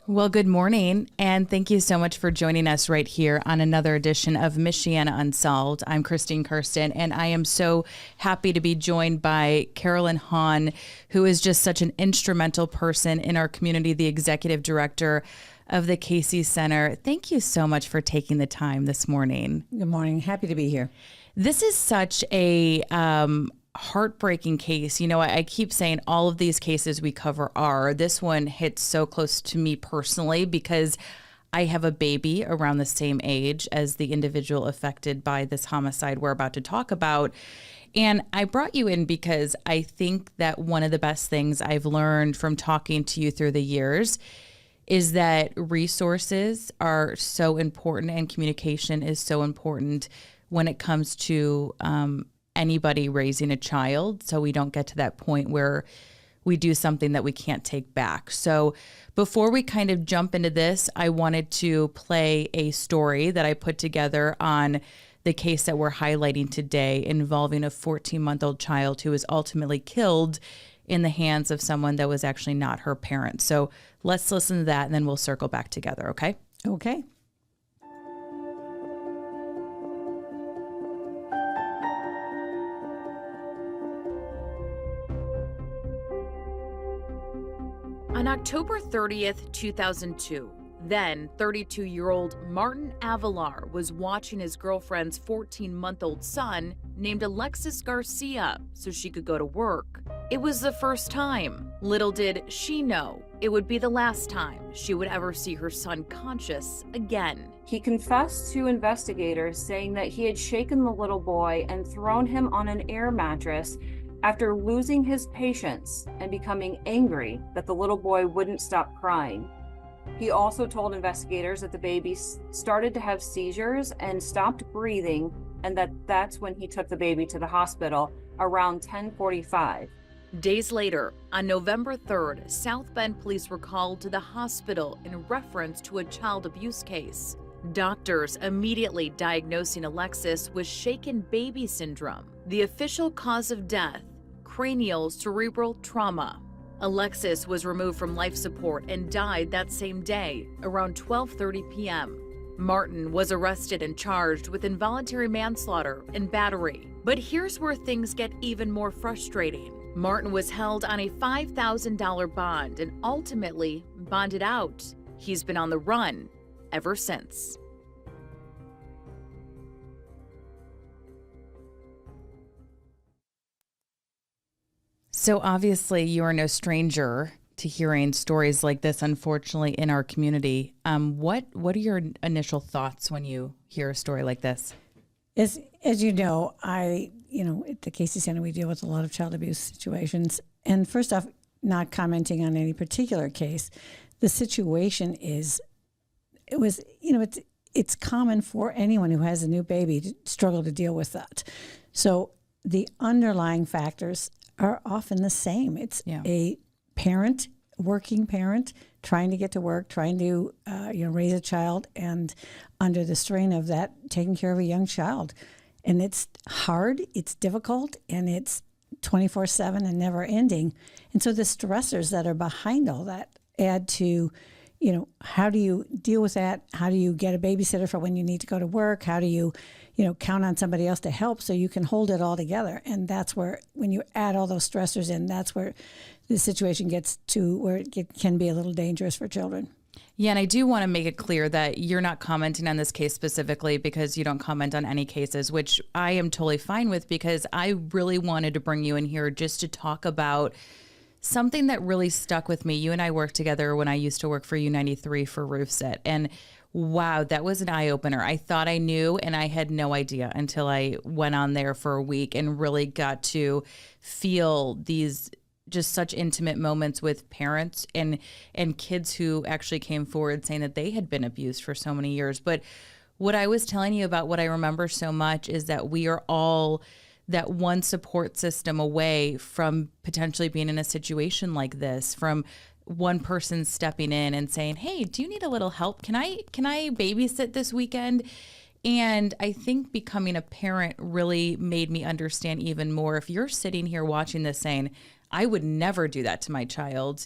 Well, good morning, and thank you so much for joining us right here on another edition of Michiana Unsolved. I'm Karsten, and I am so happy to be joined by Carolyn Hahn, who is just such an instrumental person in our community, the executive director of the Casey Center. Thank you so much for taking the time this morning. Good morning. Happy to be here. This is such a heartbreaking case. You know, I keep saying all of these cases we cover are. This one hits so close to me personally because I have a baby around the same age as the individual affected by this homicide we're about to talk about. And I brought you in because I think that one of the best things I've learned from talking to you through the years is that resources are so important and communication is so important when it comes to anybody raising a child, so we don't get to that point where we do something that we can't take back. So before we kind of jump into this, I wanted to play a story that I put together on the case that we're highlighting today involving a 14-month-old child who was ultimately killed in the hands of someone that was actually not her parent. So let's listen to that and then we'll circle back together, okay? Okay. On October 30th, 2002, then 32-year-old Martin Avalar was watching his girlfriend's 14-month-old son named Alexis Garcia so she could go to work. It was the first time. Little did she know it would be the last time she would ever see her son conscious again. He confessed to investigators, saying that he had shaken the little boy and thrown him on an air mattress after losing his patience and becoming angry that the little boy wouldn't stop crying. He also told investigators that the baby started to have seizures and stopped breathing, and that's when he took the baby to the hospital around 10:45. Days later, on November 3rd, South Bend police were called to the hospital in reference to a child abuse case. Doctors immediately diagnosing Alexis with shaken baby syndrome, the official cause of death, cranial cerebral trauma. Alexis was removed from life support and died that same day, around 12:30 p.m. Martin was arrested and charged with involuntary manslaughter and battery. But here's where things get even more frustrating. Martin was held on a $5,000 bond and ultimately bonded out. He's been on the run ever since. So obviously you are no stranger to hearing stories like this, unfortunately, in our community. What are your initial thoughts when you hear a story like this? As you know, at the Casey Center, we deal with a lot of child abuse situations. And first off, not commenting on any particular case, the situation it's common for anyone who has a new baby to struggle to deal with that. So the underlying factors are often the same. It's a parent, working parent, trying to get to work, trying to raise a child, and under the strain of that, taking care of a young child. And it's hard, it's difficult, and it's 24/7 and never ending. And so the stressors that are behind all that add to, how do you deal with that? How do you get a babysitter for when you need to go to work? How do you, count on somebody else to help so you can hold it all together? And that's where, when you add all those stressors in, that's where the situation gets to where it can be a little dangerous for children. Yeah, and I do want to make it clear that you're not commenting on this case specifically because you don't comment on any cases, which I am totally fine with because I really wanted to bring you in here just to talk about something that really stuck with me. You and I worked together when I used to work for U93 for RoofSit, and wow, that was an eye-opener. I thought I knew, and I had no idea until I went on there for a week and really got to feel these just such intimate moments with parents and kids who actually came forward saying that they had been abused for so many years. But what I was telling you about, what I remember so much, is that we are all that one support system away from potentially being in a situation like this, from one person stepping in and saying, hey, do you need a little help? Can I babysit this weekend? And I think becoming a parent really made me understand even more. If you're sitting here watching this saying, I would never do that to my child,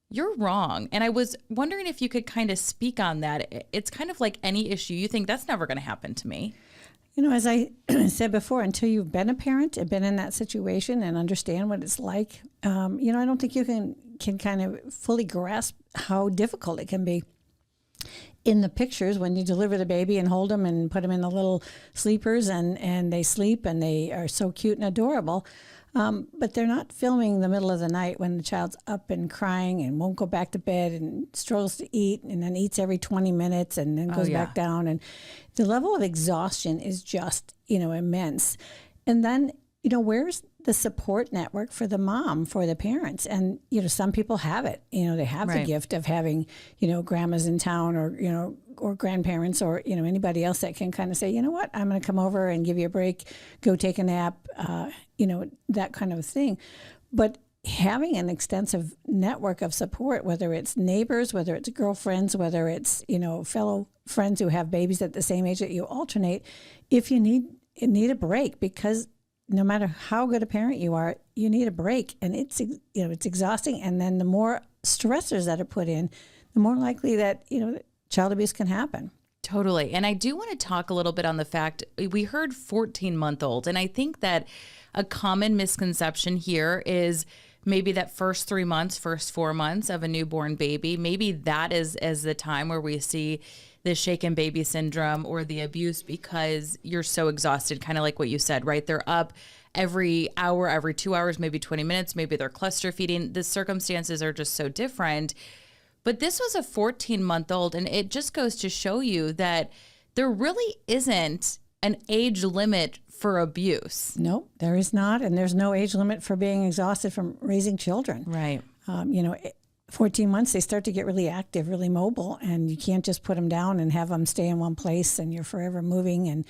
You're wrong. And I was wondering if you could kind of speak on that. It's kind of like any issue. You think that's never going to happen to me. As I said before, until you've been a parent and been in that situation and understand what it's like, I don't think you can kind of fully grasp how difficult it can be. In the pictures, when you deliver the baby and hold them and put them in the little sleepers and they sleep and they are so cute and adorable, but they're not filming the middle of the night when the child's up and crying and won't go back to bed and struggles to eat and then eats every 20 minutes and then goes back down. And the level of exhaustion is just, immense. And then, where's the support network for the mom, for the parents? And, some people have it. They have the gift of having, grandmas in town or grandparents or, anybody else that can kind of say, you know what, I'm going to come over and give you a break, go take a nap, that kind of thing. But having an extensive network of support, whether it's neighbors, whether it's girlfriends, whether it's, fellow friends who have babies at the same age that you alternate, if you need a break, because no matter how good a parent you are, you need a break, and it's exhausting. And then the more stressors that are put in, the more likely that child abuse can happen. Totally. And I do want to talk a little bit on the fact we heard 14-month-old, and I think that a common misconception here is maybe that first 3 months, first 4 months of a newborn baby, maybe that is the time where we see the shaken baby syndrome or the abuse, because you're so exhausted, kind of like what you said, right? They're up every hour, every 2 hours, maybe 20 minutes, maybe they're cluster feeding. The circumstances are just so different. But this was a 14-month-old, and it just goes to show you that there really isn't an age limit for abuse. No, there is not. And there's no age limit for being exhausted from raising children. Right. 14 months, they start to get really active, really mobile, and you can't just put them down and have them stay in one place and you're forever moving. And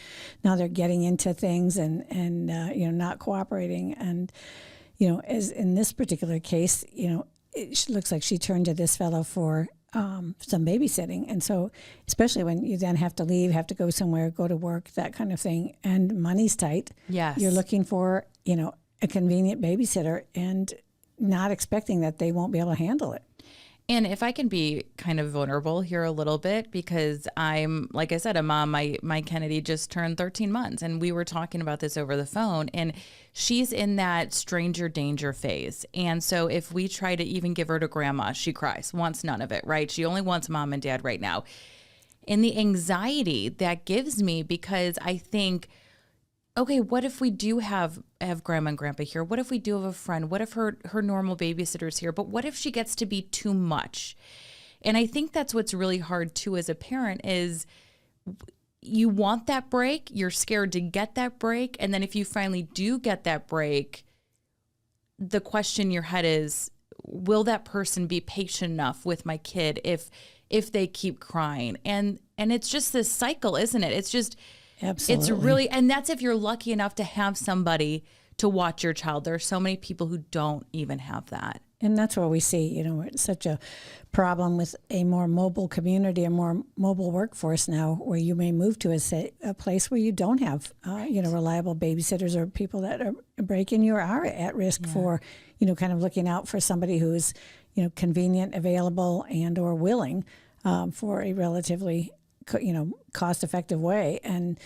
now they're getting into things and not cooperating. And, as in this particular case, it looks like she turned to this fellow for some babysitting. And so, especially when you then have to leave, have to go somewhere, go to work, that kind of thing, and money's tight. Yes. You're looking for, a convenient babysitter and not expecting that they won't be able to handle it. And if I can be kind of vulnerable here a little bit, because I'm, like I said, a mom, my Kennedy just turned 13 months, and we were talking about this over the phone, and she's in that stranger danger phase. And so if we try to even give her to grandma, she cries, wants none of it, right? She only wants mom and dad right now. And the anxiety that gives me, because I think, okay, what if we do have grandma and grandpa here? What if we do have a friend? What if her normal babysitter's here? But what if she gets to be too much? And I think that's what's really hard too as a parent is you want that break. You're scared to get that break. And then if you finally do get that break, the question in your head is, will that person be patient enough with my kid if they keep crying? And it's just this cycle, isn't it? It's just... Absolutely. It's really, and that's if you're lucky enough to have somebody to watch your child. There are so many people who don't even have that. And that's what we see, it's such a problem with a more mobile community, a more mobile workforce now, where you may move to a place where you don't have, reliable babysitters or people that are breaking you or are at risk for, kind of looking out for somebody who's, convenient, available, and or willing for a relatively cost-effective way. And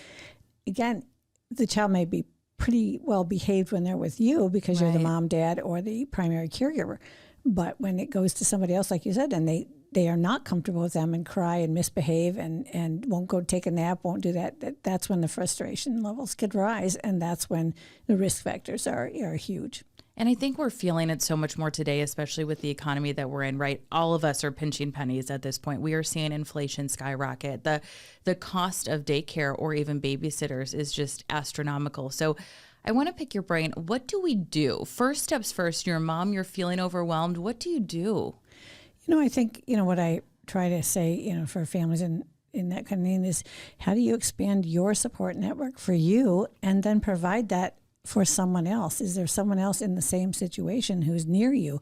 again, the child may be pretty well behaved when they're with you because you're the mom, dad, or the primary caregiver. But when it goes to somebody else, like you said, and they are not comfortable with them and cry and misbehave and won't go take a nap, won't do that's when the frustration levels could rise. And that's when the risk factors are huge. And I think we're feeling it so much more today, especially with the economy that we're in, right? All of us are pinching pennies at this point. We are seeing inflation skyrocket. The cost of daycare or even babysitters is just astronomical. So I want to pick your brain. What do we do? First steps first, you're a mom, you're feeling overwhelmed. What do you do? I think, what I try to say, for families in that kind of thing is, how do you expand your support network for you and then provide that for someone else? Is there someone else in the same situation who's near you?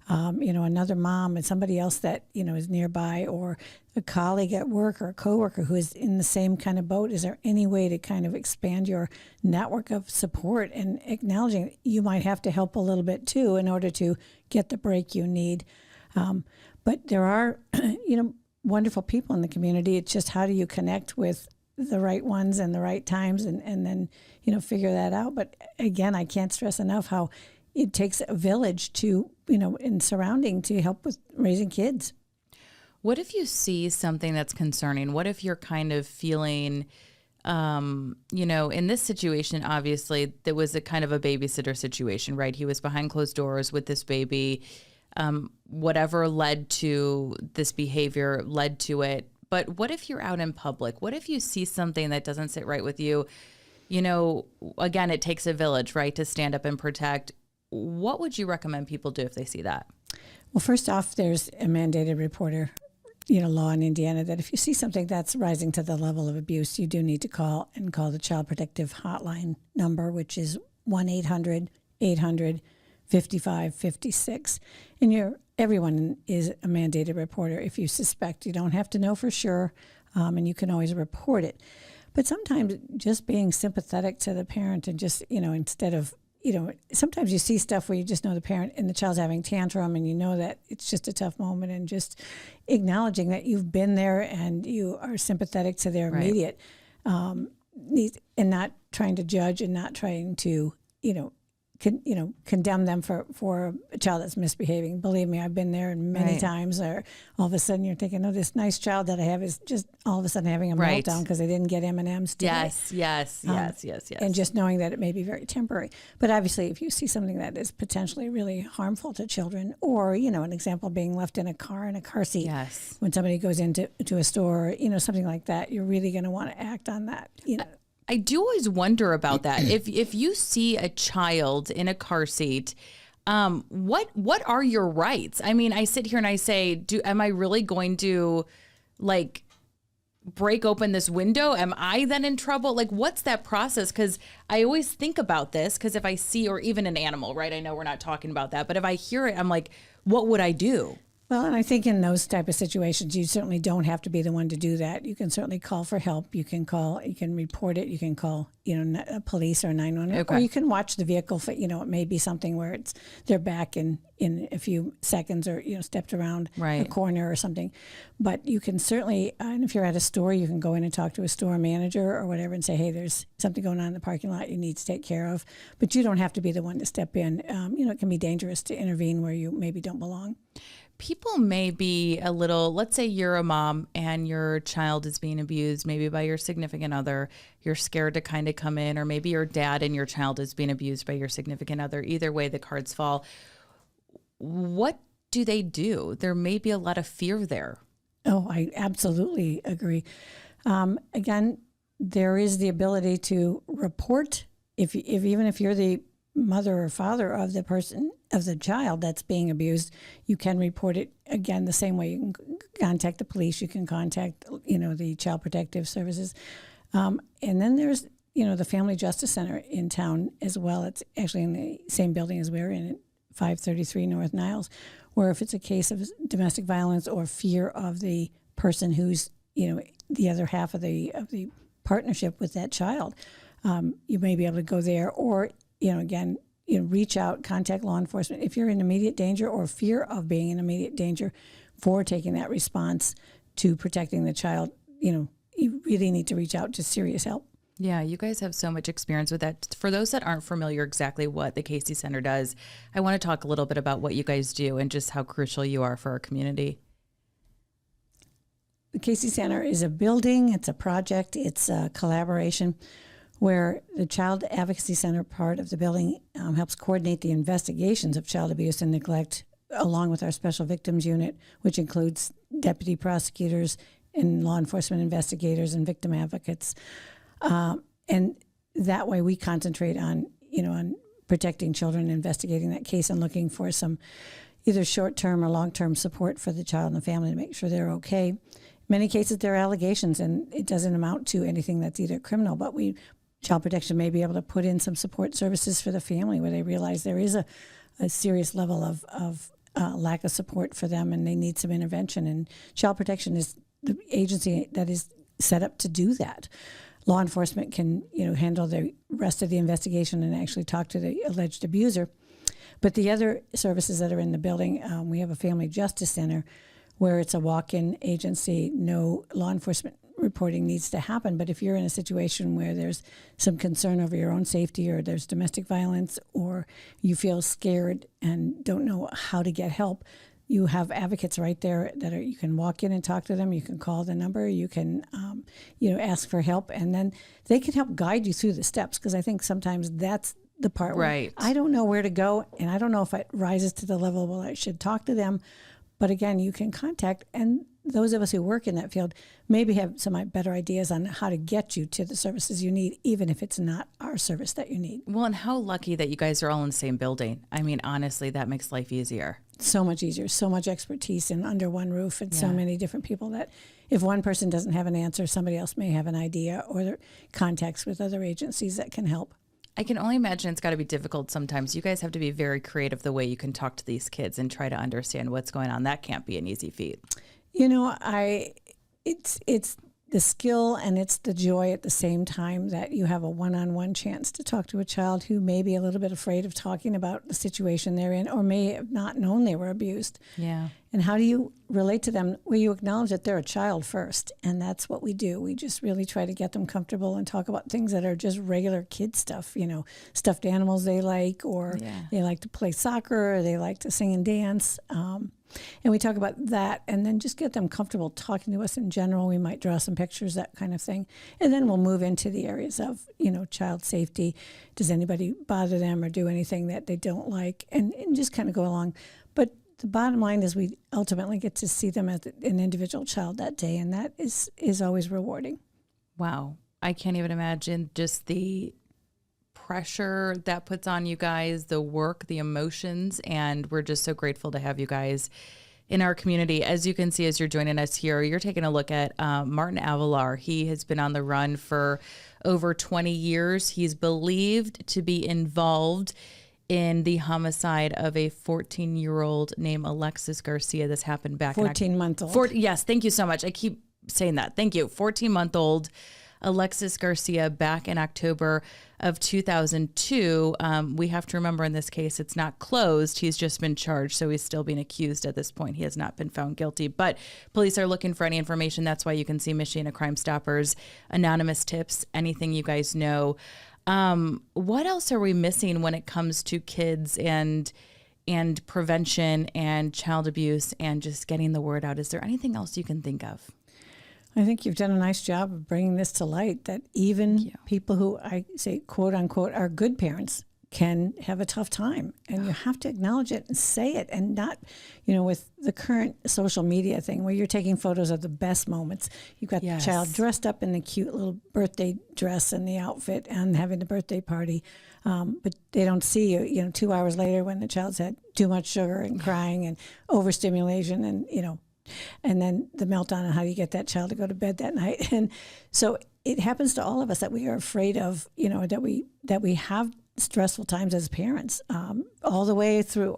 Another mom and somebody else that, is nearby, or a colleague at work or a coworker who is in the same kind of boat. Is there any way to kind of expand your network of support and acknowledging you might have to help a little bit too in order to get the break you need? But there are, wonderful people in the community. It's just how do you connect with the right ones and the right times and then, figure that out. But again, I can't stress enough how it takes a village to, in surrounding to help with raising kids. What if you see something that's concerning? What if you're kind of feeling, in this situation, obviously, there was a kind of a babysitter situation, right? He was behind closed doors with this baby. Whatever led to this behavior led to it. But what if you're out in public? What if you see something that doesn't sit right with you? Again, it takes a village, right, to stand up and protect. What would you recommend people do if they see that? Well, first off, there's a mandated reporter, law in Indiana that if you see something that's rising to the level of abuse, you do need to call the Child Protective Hotline number, which is 1-800-800-5556. And everyone is a mandated reporter. If you suspect, you don't have to know for sure, and you can always report it. But sometimes just being sympathetic to the parent and just, instead of, sometimes you see stuff where you just know the parent and the child's having tantrum and you know that it's just a tough moment, and just acknowledging that you've been there and you are sympathetic to their immediate needs, and not trying to judge and not trying to, condemn them for a child that's misbehaving. Believe me, I've been there many times. Or all of a sudden you're thinking, oh, this nice child that I have is just all of a sudden having a meltdown because they didn't get M&Ms today. Yes. And just knowing that it may be very temporary. But obviously, if you see something that is potentially really harmful to children, or, an example being left in a car seat when somebody goes into a store, something like that, you're really going to want to act on that, I do always wonder about that. If you see a child in a car seat, what are your rights? I mean, I sit here and I say, am I really going to break open this window? Am I then in trouble? What's that process? Because I always think about this, because if I see, or even an animal, right? I know we're not talking about that, but if I hear it, I'm like, what would I do? Well, and I think in those type of situations, you certainly don't have to be the one to do that. You can certainly call for help. You can report it. You can call, police or 911, or you can watch the vehicle for, it may be something where they're back in a few seconds, or, stepped around a corner or something. But you can certainly, and if you're at a store, you can go in and talk to a store manager or whatever and say, hey, there's something going on in the parking lot you need to take care of. But you don't have to be the one to step in. It can be dangerous to intervene where you maybe don't belong. People may be a little, let's say you're a mom and your child is being abused, maybe by your significant other. You're scared to kind of come in, or maybe your dad and your child is being abused by your significant other. Either way, the cards fall. What do they do? There may be a lot of fear there. Oh, I absolutely agree. Again, there is the ability to report even if you're the mother or father of the child that's being abused, you can report it. Again, the same way you can contact the police, you can contact, the Child Protective Services. And then there's, the Family Justice Center in town as well. It's actually in the same building as we're in, at 533 North Niles, where if it's a case of domestic violence or fear of the person who's, the other half of the partnership with that child, you may be able to go there, or, again, reach out, contact law enforcement if you're in immediate danger or fear of being in immediate danger for taking that response to protecting the child. You really need to reach out to serious help. Yeah, you guys have so much experience with that. For those that aren't familiar exactly what the Casey Center does, I want to talk a little bit about what you guys do and just how crucial you are for our community. The Casey Center is a building, it's a project, it's a collaboration where the Child Advocacy Center part of the building helps coordinate the investigations of child abuse and neglect, along with our Special Victims Unit, which includes deputy prosecutors and law enforcement investigators and victim advocates. And that way we concentrate on protecting children, investigating that case, and looking for some either short-term or long-term support for the child and the family to make sure they're okay. In many cases, there are allegations, and it doesn't amount to anything that's either criminal, but Child Protection may be able to put in some support services for the family where they realize there is a serious level of lack of support for them and they need some intervention. And Child Protection is the agency that is set up to do that. Law enforcement can handle the rest of the investigation and actually talk to the alleged abuser. But the other services that are in the building, we have a Family Justice Center where it's a walk-in agency, no law enforcement reporting needs to happen. But if you're in a situation where there's some concern over your own safety, or there's domestic violence, or you feel scared and don't know how to get help, you have advocates right there you can walk in and talk to them. You can call the number. You can, ask for help, and then they can help guide you through the steps. Because I think sometimes that's the part right. where I don't know where to go, and I don't know if it rises to the level where I should talk to them. But again, you can contact, and those of us who work in that field maybe have some better ideas on how to get you to the services you need, even if it's not our service that you need. Well, and how lucky that you guys are all in the same building. I mean, honestly, that makes life easier. So much easier, so much expertise, and under one roof, and so many different people that if one person doesn't have an answer, somebody else may have an idea, or their contacts with other agencies that can help. I can only imagine it's got to be difficult sometimes. You guys have to be very creative the way you can talk to these kids and try to understand what's going on. That can't be an easy feat. It's the skill and it's the joy at the same time that you have a one-on-one chance to talk to a child who may be a little bit afraid of talking about the situation they're in, or may have not known they were abused. Yeah. And how do you relate to them? Well, you acknowledge that they're a child first, and that's what we do. We just really try to get them comfortable and talk about things that are just regular kid stuff, stuffed animals they like, or they like to play soccer, or they like to sing and dance. And we talk about that, and then just get them comfortable talking to us in general. We might draw some pictures, that kind of thing. And then we'll move into the areas of, child safety. Does anybody bother them or do anything that they don't like? And just kind of go along. But the bottom line is we ultimately get to see them as an individual child that day, and that is always rewarding. Wow. I can't even imagine just the pressure that puts on you guys, the work, the emotions, and we're just so grateful to have you guys in our community. As you can see, as you're joining us here, you're taking a look at Martin Avalar. He has been on the run for over 20 years. He's believed to be involved in the homicide of a 14-year-old named Alexis Garcia. This happened back 14-month-old. Yes, thank you so much. I keep saying that. Thank you. 14-month-old Alexis Garcia back in October of 2002. We have to remember in this case, it's not closed. He's just been charged, so he's still being accused at this point. He has not been found guilty, but police are looking for any information. That's why you can see Michiana Crime Stoppers, anonymous tips, anything you guys know. What else are we missing when it comes to kids and prevention and child abuse and just getting the word out? Is there anything else you can think of? I think you've done a nice job of bringing this to light, that even people who I say, quote unquote, are good parents can have a tough time. And you have to acknowledge it and say it, and not, with the current social media thing where you're taking photos of the best moments. You've got the child dressed up in the cute little birthday dress and the outfit and having the birthday party. But they don't see you, 2 hours later when the child's had too much sugar and crying and overstimulation and, and then the meltdown on how you get that child to go to bed that night. And so it happens to all of us that we are afraid of, that we have stressful times as parents, all the way through.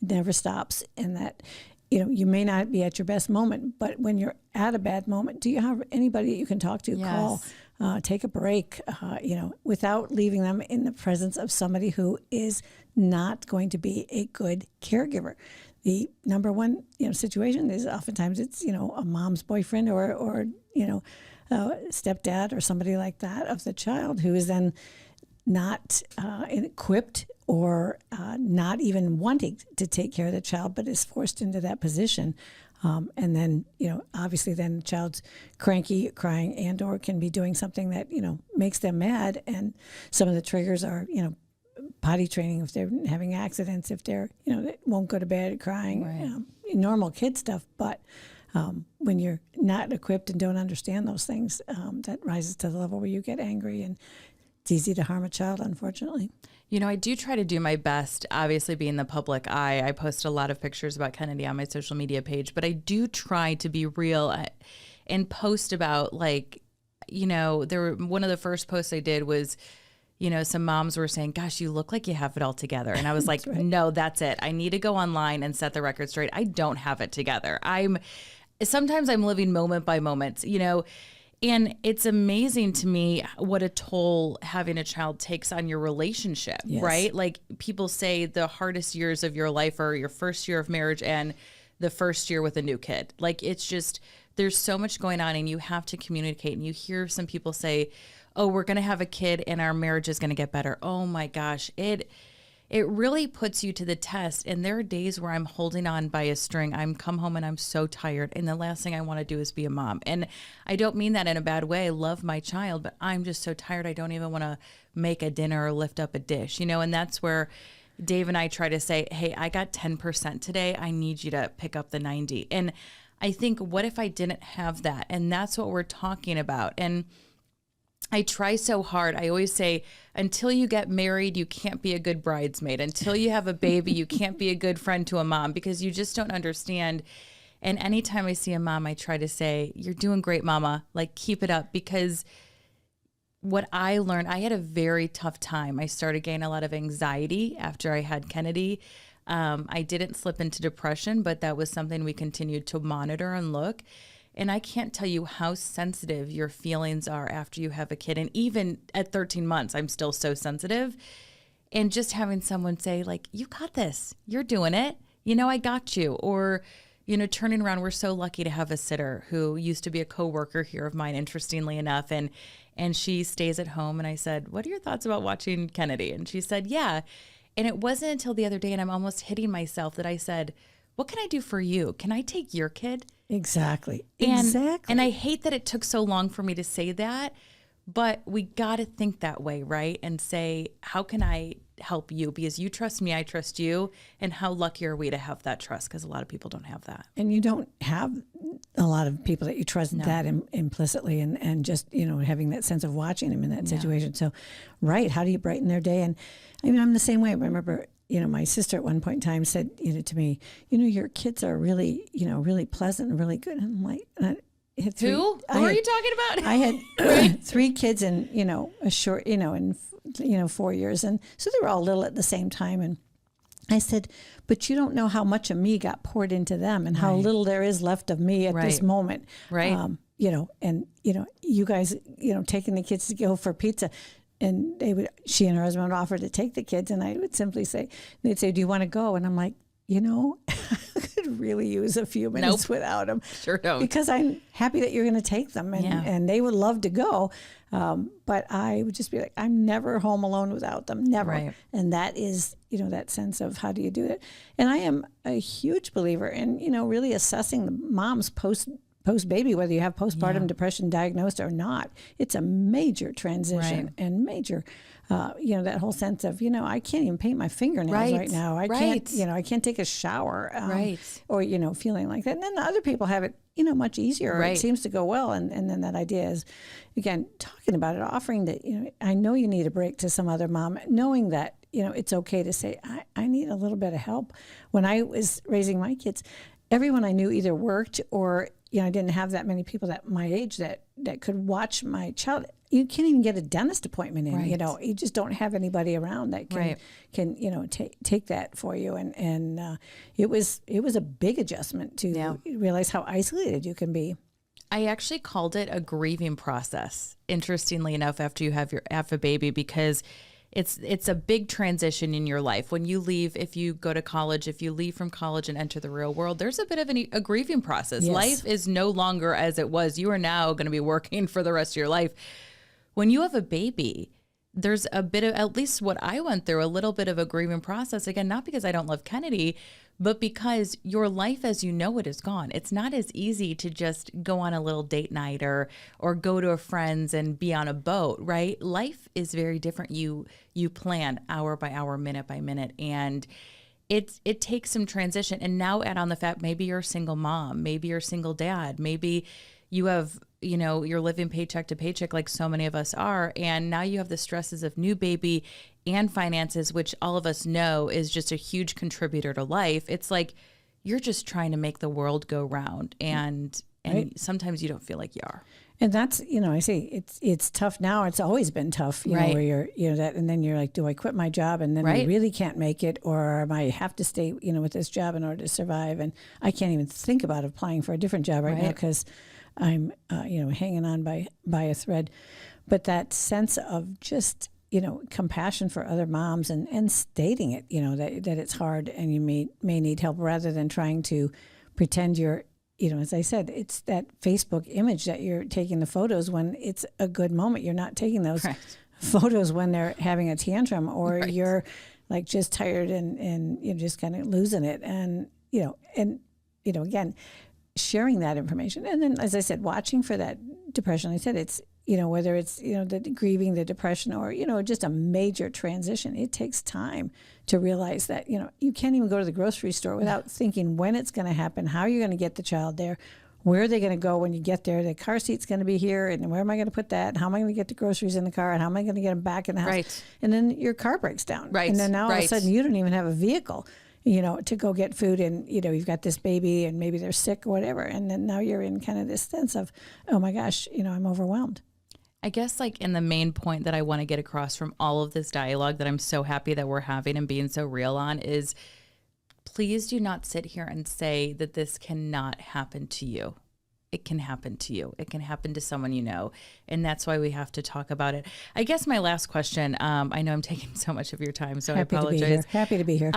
It never stops. And that, you may not be at your best moment, but when you're at a bad moment, do you have anybody that you can talk to, call, take a break, without leaving them in the presence of somebody who is not going to be a good caregiver? The number one, situation is oftentimes it's, a mom's boyfriend or stepdad or somebody like that of the child who is then not equipped or not even wanting to take care of the child, but is forced into that position. And then, obviously then the child's cranky, crying, and or can be doing something that, makes them mad. And some of the triggers are, potty training, if they're having accidents, if they're, they won't go to bed crying, normal kid stuff. But when you're not equipped and don't understand those things, that rises to the level where you get angry, and it's easy to harm a child, unfortunately. I do try to do my best, obviously being the public eye. I post a lot of pictures about Kennedy on my social media page, but I do try to be real and post about one of the first posts I did was, some moms were saying, gosh, you look like you have it all together. And I was like, no, that's it. I need to go online and set the record straight. I don't have it together. Sometimes I'm living moment by moment, and it's amazing to me what a toll having a child takes on your relationship, right? Like people say the hardest years of your life are your first year of marriage and the first year with a new kid. Like, it's just, there's so much going on, and you have to communicate. And you hear some people say, oh, we're going to have a kid and our marriage is going to get better. Oh my gosh. It really puts you to the test. And there are days where I'm holding on by a string. I'm come home and I'm so tired. And the last thing I want to do is be a mom. And I don't mean that in a bad way. I love my child, but I'm just so tired. I don't even want to make a dinner or lift up a dish, and that's where Dave and I try to say, hey, I got 10% today. I need you to pick up the 90. And I think, what if I didn't have that? And that's what we're talking about. And I try so hard. I always say, until you get married, you can't be a good bridesmaid. Until you have a baby, you can't be a good friend to a mom, because you just don't understand. And anytime I see a mom, I try to say, you're doing great, mama. Like, keep it up. Because what I learned, I had a very tough time. I started getting a lot of anxiety after I had Kennedy. I didn't slip into depression, but that was something we continued to monitor and look. And I can't tell you how sensitive your feelings are after you have a kid. And even at 13 months, I'm still so sensitive. And just having someone say, like, you got this, you're doing it, I got you. Or, turning around, we're so lucky to have a sitter who used to be a coworker here of mine, interestingly enough. And she stays at home. And I said, what are your thoughts about watching Kennedy? And she said, yeah. And it wasn't until the other day, and I'm almost hitting myself, that I said, what can I do for you? Can I take your kid? Exactly. And I hate that it took so long for me to say that, but we got to think that way, right? And say, how can I help you? Because you trust me, I trust you. And how lucky are we to have that trust? Because a lot of people don't have that. And you don't have a lot of people that you trust that implicitly, and just, having that sense of watching them in that situation. So, right. How do you brighten their day? And I mean, I'm the same way. I remember, my sister at one point in time said, to me, your kids are really, really pleasant and really good. And I'm like, I had three, who are you talking about? I had 3 kids in, a short, in 4 years. And so they were all little at the same time. And I said, but you don't know how much of me got poured into them, and how little there is left of me at this moment. Right. And you guys, taking the kids to go for pizza. And she and her husband would offer to take the kids, and I would simply say, they'd say, do you want to go? And I'm like, I could really use a few minutes without them. Sure don't. Because I'm happy that you're going to take them, and they would love to go. But I would just be like, I'm never home alone without them, never. Right. And that is, that sense of how do you do it? And I am a huge believer in, really assessing the mom's post-baby, whether you have postpartum depression diagnosed or not. It's a major transition and major, that whole sense of, I can't even paint my fingernails right now. I can't, I can't take a shower, or, feeling like that. And then the other people have it, much easier. It seems to go well. And then that idea is, again, talking about it, offering that, I know you need a break to some other mom, knowing that, it's okay to say, I need a little bit of help. When I was raising my kids, everyone I knew either worked or, I didn't have that many people that my age that could watch my child. You can't even get a dentist appointment in, you just don't have anybody around that can take that for you. And it was a big adjustment to realize how isolated you can be. I actually called it a grieving process, interestingly enough, after you have a baby, because it's a big transition in your life. When you leave, if you go to college, if you leave from college and enter the real world, there's a bit of a grieving process. Yes. Life is no longer as it was. You are now going to be working for the rest of your life. When you have a baby, there's a bit of, at least what I went through, a little bit of a grieving process. Again, not because I don't love Kennedy, but because your life as you know it is gone. It's not as easy to just go on a little date night or go to a friend's and be on a boat, right? Life is very different. You plan hour by hour, minute by minute, and it takes some transition. And now add on the fact, maybe you're a single mom, maybe you're a single dad, maybe you have, you're living paycheck to paycheck like so many of us are. And now you have the stresses of new baby and finances, which all of us know is just a huge contributor to life. It's like you're just trying to make the world go round. And sometimes you don't feel like you are. And that's, I say it's tough now. It's always been tough, know, where you're, that, and then you're like, do I quit my job? And then I really can't make it, or I have to stay, with this job in order to survive. And I can't even think about applying for a different job right now because I'm, hanging on by a thread. But that sense of just, compassion for other moms and stating it, that it's hard and you may need help, rather than trying to pretend you're, as I said, it's that Facebook image that you're taking the photos when it's a good moment. You're not taking those photos when they're having a tantrum or you're like just tired and you're just kind of losing it. And, again, sharing that information. And then, as I said, watching for that depression. I said it's, whether it's, the grieving, the depression, or, just a major transition, it takes time to realize that, you can't even go to the grocery store without thinking when it's going to happen, how you're going to get the child there, where are they going to go when you get there, the car seat's going to be here, and where am I going to put that, and how am I going to get the groceries in the car, and how am I going to get them back in the house? Right. And then your car breaks down. Right. And then now all of a sudden you don't even have a vehicle, to go get food, and, you've got this baby and maybe they're sick or whatever. And then now you're in kind of this sense of, oh my gosh, I'm overwhelmed. I guess in the main point that I want to get across from all of this dialogue that I'm so happy that we're having and being so real on is please do not sit here and say that this cannot happen to you. It can happen to you. It can happen to someone you know. And that's why we have to talk about it. I guess my last question, I know I'm taking so much of your time, so Happy I apologize. Happy to be here.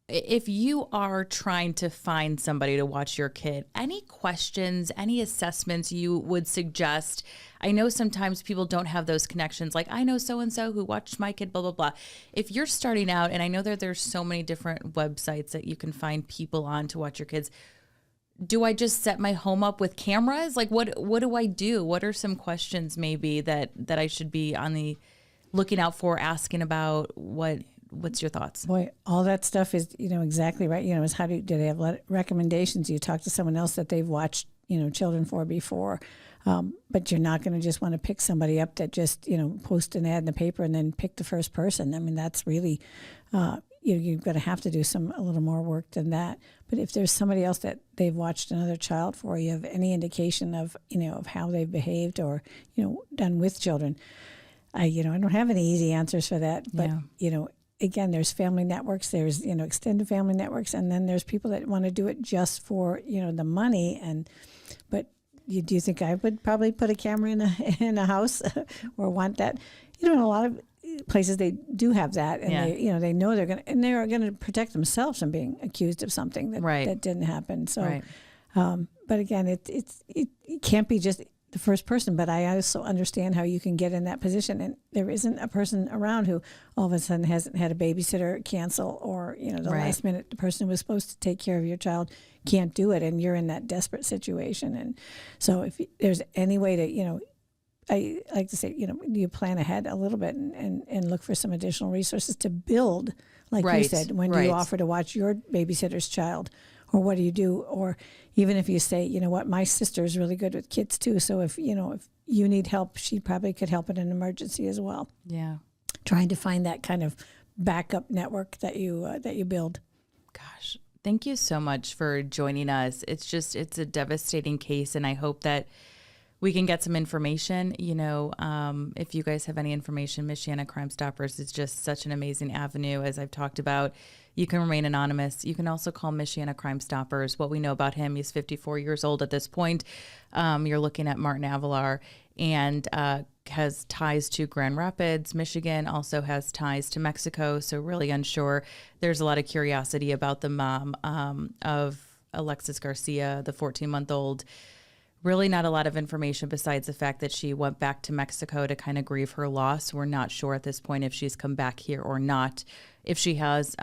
If you are trying to find somebody to watch your kid, any questions, any assessments you would suggest? I know sometimes people don't have those connections. Like, I know so-and-so who watched my kid, blah, blah, blah. If you're starting out, and I know that there's so many different websites that you can find people on to watch your kids, do I just set my home up with cameras? Like, what do I do? What are some questions maybe that I should be on the looking out for, asking about? What's your thoughts? Boy, all that stuff is, exactly right. Is how do they have recommendations? You talk to someone else that they've watched, children for before. But you're not going to just want to pick somebody up that just, post an ad in the paper and then pick the first person. I mean, that's really, you're going to have to do a little more work than that. But if there's somebody else that they've watched another child for, you have any indication of, of how they've behaved or, done with children. I don't have any easy answers for that, but, again, there's family networks, there's, extended family networks, and then there's people that want to do it just for, the money. But do you think I would probably put a camera in a house or want that? In a lot of places they do have that, and they know they're going to protect themselves from being accused of something that didn't happen. So, but again, it can't be just the first person, but I also understand how you can get in that position, and there isn't a person around who all of a sudden hasn't had a babysitter cancel, or the last minute the person who was supposed to take care of your child can't do it, and you're in that desperate situation. And so if there's any way to I like to say you plan ahead a little bit and look for some additional resources to build, like you said, when do you offer to watch your babysitter's child? Or what do you do? Or even if you say, my sister is really good with kids too. So if you need help, she probably could help in an emergency as well. Yeah. Trying to find that kind of backup network that you build. Gosh, thank you so much for joining us. It's a devastating case, and I hope that we can get some information. If you guys have any information, Michiana Crime Stoppers is just such an amazing avenue. As I've talked about, you can remain anonymous. You can also call Michiana Crime Stoppers. What we know about him, he's 54 years old at this point. You're looking at Martin Avalar, and has ties to Grand Rapids, Michigan, also has ties to Mexico. So really unsure. There's a lot of curiosity about the mom of Alexis Garcia, the 14-month-old. Really not a lot of information besides the fact that she went back to Mexico to kind of grieve her loss. We're not sure at this point if she's come back here or not. If she has,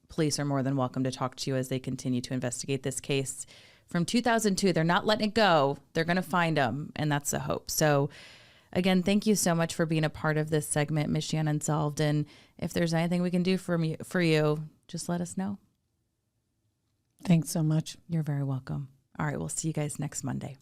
police are more than welcome to talk to you as they continue to investigate this case from 2002. They're not letting it go. They're going to find them, and that's the hope. So again, thank you so much for being a part of this segment, Michiana Unsolved. And if there's anything we can do for you, just let us know. Thanks so much. You're very welcome. All right, we'll see you guys next Monday.